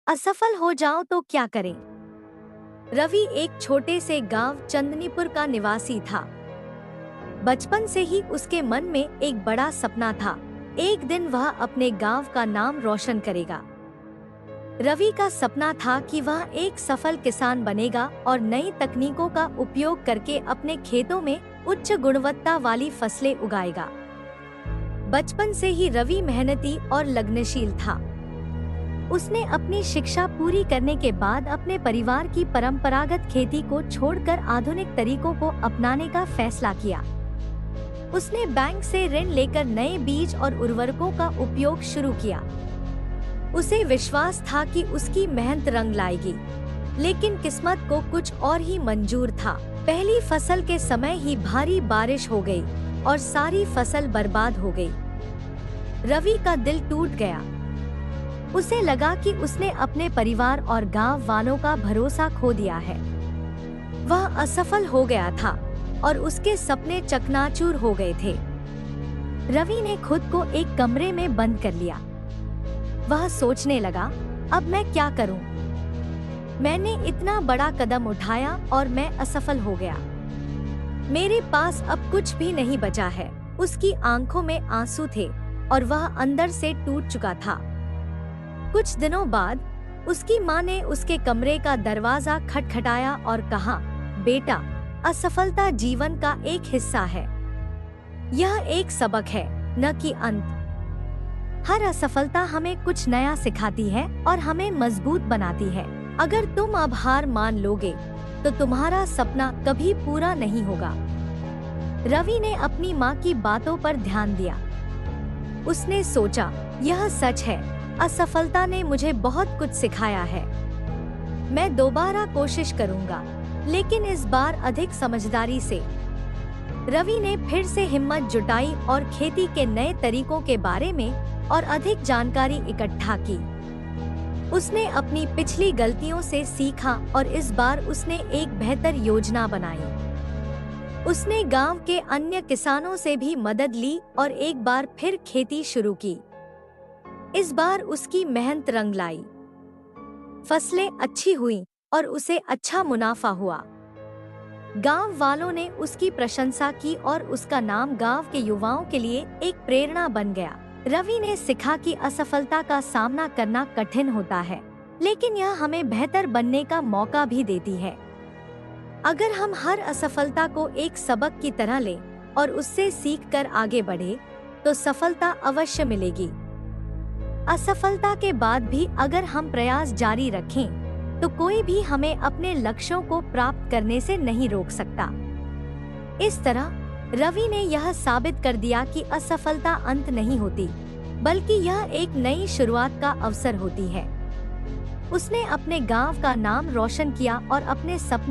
असफल हो जाओ तो क्या करें? रवि एक छोटे से गांव चंदनीपुर का निवासी था। बचपन से ही उसके मन में एक बड़ा सपना था। एक दिन वह अपने गांव का नाम रोशन करेगा। रवि का सपना था कि वह एक सफल किसान बनेगा और नई तकनीकों का उपयोग करके अपने खेतों में उच्च गुणवत्ता वाली फसलें उगाएगा। बचपन से ही रवि मेहनती और लगनशील था। उसने अपनी शिक्षा पूरी करने के बाद अपने परिवार की परंपरागत खेती को छोड़कर आधुनिक तरीकों को अपनाने का फैसला किया। उसने बैंक से ऋण लेकर नए बीज और उर्वरकों का उपयोग शुरू किया। उसे विश्वास था कि उसकी मेहनत रंग लाएगी, लेकिन किस्मत को कुछ और ही मंजूर था। पहली फसल के समय ही भारी बारिश हो गई और सारी फसल बर्बाद हो गई। रवि का दिल टूट गया। उसे लगा कि उसने अपने परिवार और गांव वालों का भरोसा खो दिया है। वह असफल हो गया था और उसके सपने चकनाचूर हो गए थे। रवि ने खुद को एक कमरे में बंद कर लिया। वह सोचने लगा, अब मैं क्या करूं? मैंने इतना बड़ा कदम उठाया और मैं असफल हो गया। मेरे पास अब कुछ भी नहीं बचा है। उसकी आंखों में आंसू थे और वह अंदर से टूट चुका था। कुछ दिनों बाद उसकी माँ ने उसके कमरे का दरवाजा खटखटाया और कहा, बेटा, असफलता जीवन का एक हिस्सा है। यह एक सबक है, न कि अंत। हर असफलता हमें कुछ नया सिखाती है और हमें मजबूत बनाती है। अगर तुम अब हार मान लोगे, तो तुम्हारा सपना कभी पूरा नहीं होगा। रवि ने अपनी माँ की बातों पर ध्यान दिया। उसने सोचा, यह सच है, असफलता ने मुझे बहुत कुछ सिखाया है। मैं दोबारा कोशिश करूंगा, लेकिन इस बार अधिक समझदारी से। रवि ने फिर से हिम्मत जुटाई और खेती के नए तरीकों के बारे में और अधिक जानकारी इकट्ठा की। उसने अपनी पिछली गलतियों से सीखा और इस बार उसने एक बेहतर योजना बनाई। उसने गांव के अन्य किसानों से भी मदद ली और एक बार फिर खेती शुरू की। इस बार उसकी मेहनत रंग लाई। फसलें अच्छी हुईं और उसे अच्छा मुनाफा हुआ। गांव वालों ने उसकी प्रशंसा की और उसका नाम गांव के युवाओं के लिए एक प्रेरणा बन गया। रवि ने सीखा कि असफलता का सामना करना कठिन होता है, लेकिन यह हमें बेहतर बनने का मौका भी देती है। अगर हम हर असफलता को एक सबक की तरह लें और उससे सीखकर आगे बढ़े, तो सफलता अवश्य मिलेगी। असफलता के बाद भी अगर हम प्रयास जारी रखें, तो कोई भी हमें अपने लक्ष्यों को प्राप्त करने से नहीं रोक सकता। इस तरह रवि ने यह साबित कर दिया कि असफलता अंत नहीं होती, बल्कि यह एक नई शुरुआत का अवसर होती है। उसने अपने गांव का नाम रोशन किया और अपने सपने